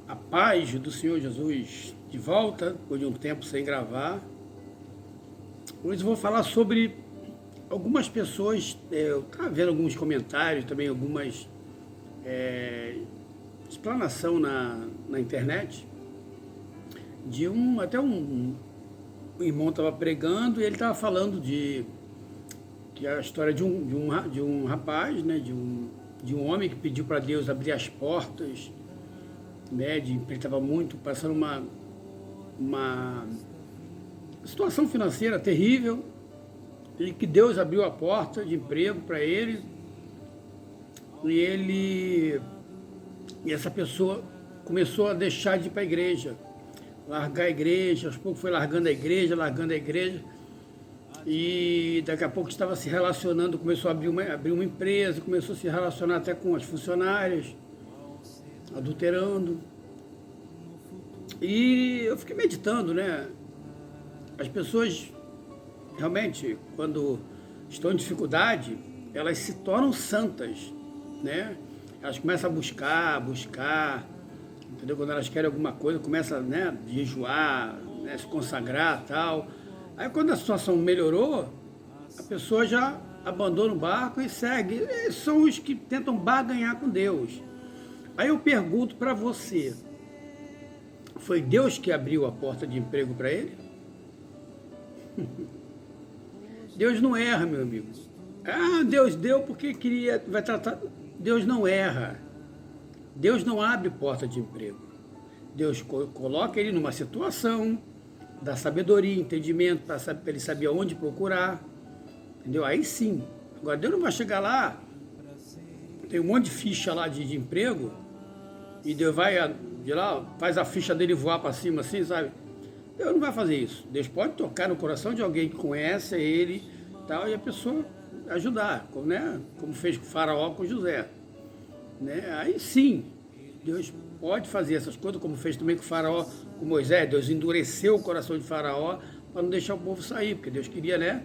A paz do Senhor Jesus de volta, depois de um tempo sem gravar. Hoje eu vou falar sobre algumas pessoas, eu estava vendo alguns comentários, também algumas explanação na internet, de um irmão estava pregando e ele estava falando que a história de um rapaz, né, de um homem que pediu para Deus abrir as portas, né, ele estava muito passando uma situação financeira terrível, e que Deus abriu a porta de emprego para ele, e essa pessoa começou a deixar de ir para a igreja, largar a igreja, aos poucos foi largando a igreja, e daqui a pouco estava se relacionando, começou a abrir uma empresa, começou a se relacionar até com as funcionárias, adulterando. E eu fiquei meditando, né? As pessoas, realmente, quando estão em dificuldade, elas se tornam santas, né? Elas começam a buscar, entendeu? Quando elas querem alguma coisa, começam, né, a jejuar, né, se consagrar e tal. Aí quando a situação melhorou, a pessoa já abandona o barco e segue. E são os que tentam barganhar com Deus. Aí eu pergunto para você, foi Deus que abriu a porta de emprego para ele? Deus não erra, meu amigo. Ah, Deus deu porque queria, vai tratar. Deus não erra. Deus não abre porta de emprego. Deus coloca ele numa situação, dá sabedoria, entendimento, para ele saber aonde procurar. Entendeu? Aí sim. Agora, Deus não vai chegar lá, tem um monte de ficha lá de emprego, e Deus vai de lá, faz a ficha dele voar para cima assim, sabe? Deus não vai fazer isso. Deus pode tocar no coração de alguém que conhece ele, tal, e a pessoa ajudar, né? Como fez com o faraó, com José, né? Aí sim, Deus pode fazer essas coisas, como fez também com o faraó, com Moisés. Deus endureceu o coração de faraó para não deixar o povo sair, porque Deus queria, né,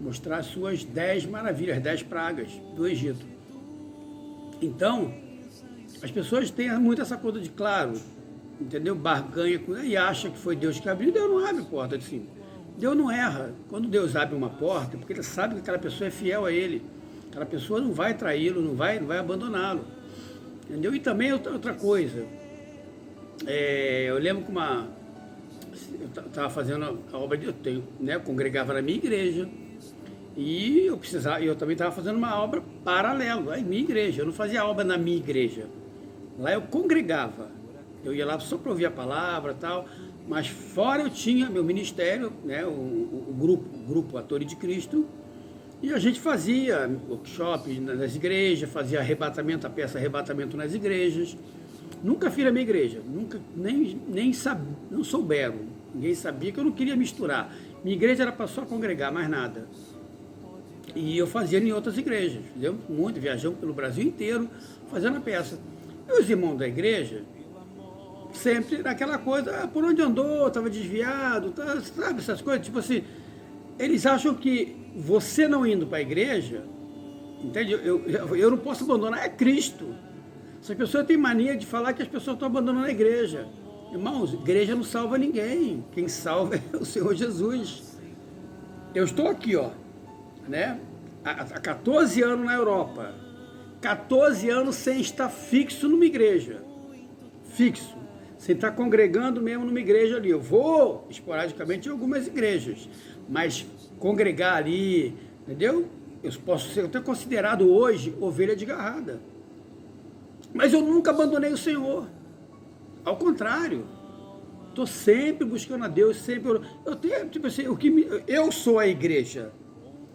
mostrar as suas 10 maravilhas, 10 pragas do Egito. Então, as pessoas têm muito essa coisa de, claro, entendeu? Barganha e acha que foi Deus que abriu. Deus não abre porta de cima. Deus não erra. Quando Deus abre uma porta, é porque ele sabe que aquela pessoa é fiel a ele. Aquela pessoa não vai traí-lo, não vai abandoná-lo. Entendeu? E também outra coisa. Eu lembro que eu estava fazendo a obra de né? Eu congregava na minha igreja. E eu também estava fazendo uma obra paralela à minha igreja. Eu não fazia obra na minha igreja. Lá eu congregava. Eu ia lá só para ouvir a palavra e tal. Mas fora eu tinha meu ministério, né, o grupo Atores de Cristo, e a gente fazia workshop nas igrejas, fazia arrebatamento, a peça arrebatamento nas igrejas. Nunca fiz na minha igreja, nunca, não souberam, ninguém sabia que eu não queria misturar. Minha igreja era para só congregar, mais nada. E eu fazia em outras igrejas, entendeu? Muito, viajamos pelo Brasil inteiro fazendo a peça. E os irmãos da igreja, sempre naquela coisa, por onde andou, estava desviado, tá, sabe, essas coisas, tipo assim, eles acham que você não indo para a igreja, entende? Eu não posso abandonar, é Cristo. Essas pessoas têm mania de falar que as pessoas estão abandonando a igreja. Irmãos, igreja não salva ninguém, quem salva é o Senhor Jesus. Eu estou aqui, ó, né, há 14 anos na Europa, 14 anos sem estar fixo numa igreja, fixo. Sem estar congregando mesmo numa igreja ali. Eu vou esporadicamente em algumas igrejas, mas congregar ali, entendeu? Eu posso ser até considerado hoje ovelha desgarrada. Mas eu nunca abandonei o Senhor. Ao contrário, estou sempre buscando a Deus, sempre. Eu tenho, tipo assim, eu sou a igreja.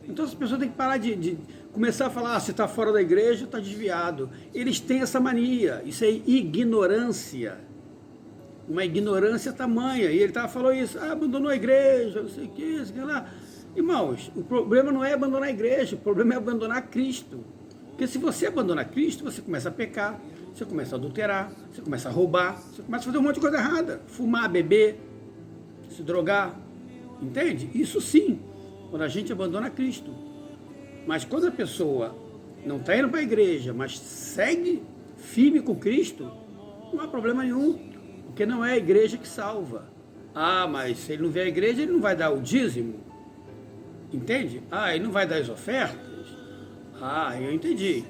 Então as pessoas têm que parar de começar a falar, se está fora da igreja, está desviado. Eles têm essa mania, isso é ignorância. Uma ignorância tamanha, e ele falou isso, abandonou a igreja, não sei o que, isso, que lá. Irmãos, o problema não é abandonar a igreja, o problema é abandonar Cristo. Porque se você abandonar Cristo, você começa a pecar, você começa a adulterar, você começa a roubar, você começa a fazer um monte de coisa errada, fumar, beber, se drogar, entende? Isso sim, quando a gente abandona Cristo. Mas quando a pessoa não está indo para a igreja, mas segue firme com Cristo, não há problema nenhum. Porque não é a igreja que salva. Ah, mas se ele não vê a igreja, ele não vai dar o dízimo. Entende? Ah, ele não vai dar as ofertas. Ah, eu entendi.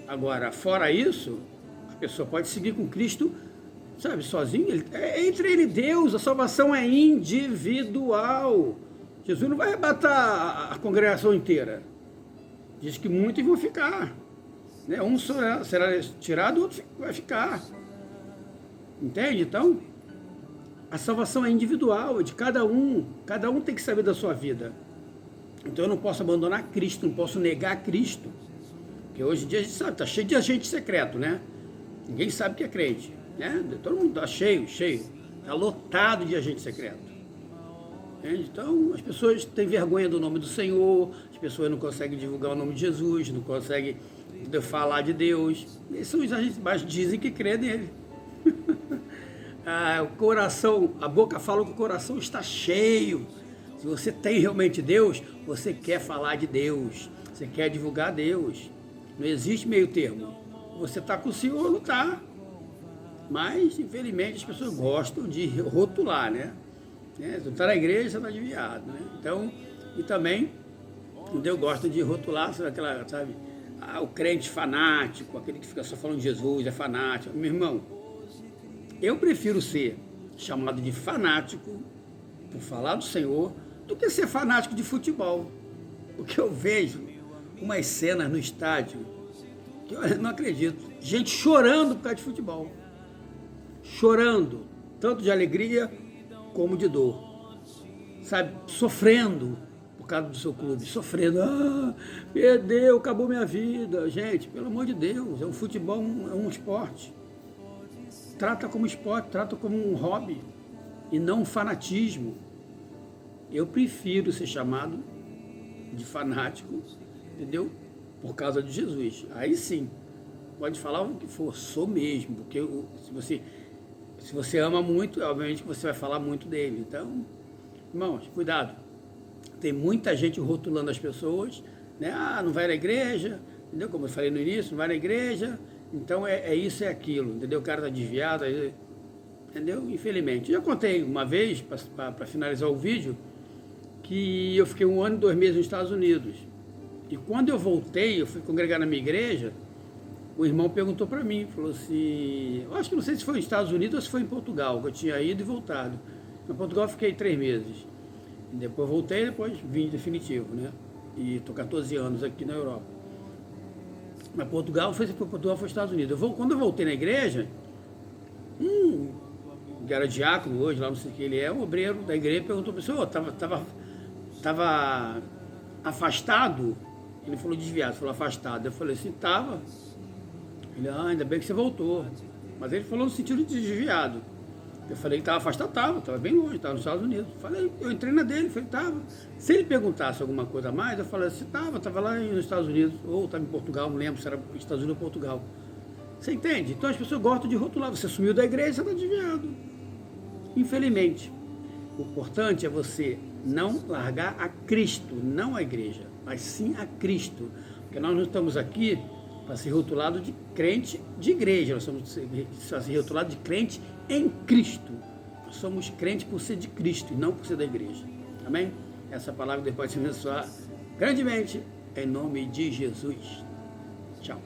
Agora, fora isso, a pessoa pode seguir com Cristo, sabe, sozinho. É entre ele e Deus, a salvação é individual. Jesus não vai arrebatar a congregação inteira. Diz que muitos vão ficar. Né? Um será tirado, o outro vai ficar. Entende? Então, a salvação é individual, é de cada um. Cada um tem que saber da sua vida. Então eu não posso abandonar Cristo, não posso negar Cristo. Porque hoje em dia a gente sabe, está cheio de agente secreto, né? Ninguém sabe que é crente. Né? Todo mundo está cheio. Está lotado de agente secreto. Entende? Então as pessoas têm vergonha do nome do Senhor, as pessoas não conseguem divulgar o nome de Jesus, não conseguem falar de Deus. Esses são os agentes, mas dizem que crê nele. O coração, a boca fala que o coração está cheio. Se você tem realmente Deus, você quer falar de Deus, você quer divulgar Deus. Não existe meio termo. Você está com o Senhor ou não está. Mas, infelizmente, as pessoas gostam de rotular, né? Se não está na igreja, você está desviado, né? Então, e também, Deus gosta de rotular, sabe, o crente fanático, aquele que fica só falando de Jesus, é fanático. Meu irmão, eu prefiro ser chamado de fanático por falar do Senhor do que ser fanático de futebol. Porque eu vejo umas cenas no estádio que eu não acredito. Gente chorando por causa de futebol. Chorando, tanto de alegria como de dor. Sabe, sofrendo por causa do seu clube. Sofrendo. Ah, perdeu, acabou minha vida. Gente, pelo amor de Deus, o futebol é um esporte. Trata como esporte, trata como um hobby e não um fanatismo. Eu prefiro ser chamado de fanático, entendeu? Por causa de Jesus. Aí sim, pode falar o que for, sou mesmo, porque se você ama muito, obviamente você vai falar muito dele. Então, irmãos, cuidado. Tem muita gente rotulando as pessoas, né? Ah, não vai na igreja, entendeu? Como eu falei no início, não vai na igreja, então é isso, é aquilo, entendeu? O cara está desviado, entendeu? Infelizmente. Já contei uma vez, para finalizar o vídeo, que eu fiquei 1 ano e 2 meses nos Estados Unidos. E quando eu voltei, eu fui congregar na minha igreja, o irmão perguntou para mim, falou assim, eu acho que não sei se foi nos Estados Unidos ou se foi em Portugal, que eu tinha ido e voltado. Em Portugal eu fiquei 3 meses. E depois voltei, depois vim definitivo, né? E estou 14 anos aqui na Europa. Mas Portugal foi Estados Unidos. Quando eu voltei na igreja, que era diácono hoje, lá não sei o que ele é, um obreiro da igreja perguntou para o senhor, estava afastado? Ele falou desviado, falou afastado. Eu falei assim, estava. Ele, ainda bem que você voltou. Mas ele falou no sentido de desviado. Eu falei que estava afastado, estava bem longe, estava nos Estados Unidos. Eu entrei na dele, falei, estava. Se ele perguntasse alguma coisa a mais, eu falei assim, estava lá nos Estados Unidos, ou estava em Portugal, não lembro se era Estados Unidos ou Portugal. Você entende? Então as pessoas gostam de rotular, você sumiu da igreja, você está desviado. Infelizmente, o importante é você não largar a Cristo, não a igreja, mas sim a Cristo. Porque nós não estamos aqui para ser rotulado de crente de igreja, nós somos para ser rotulado de crente em Cristo. Nós somos crentes por ser de Cristo e não por ser da igreja. Amém? Essa palavra depois te abençoar grandemente, em nome de Jesus. Tchau.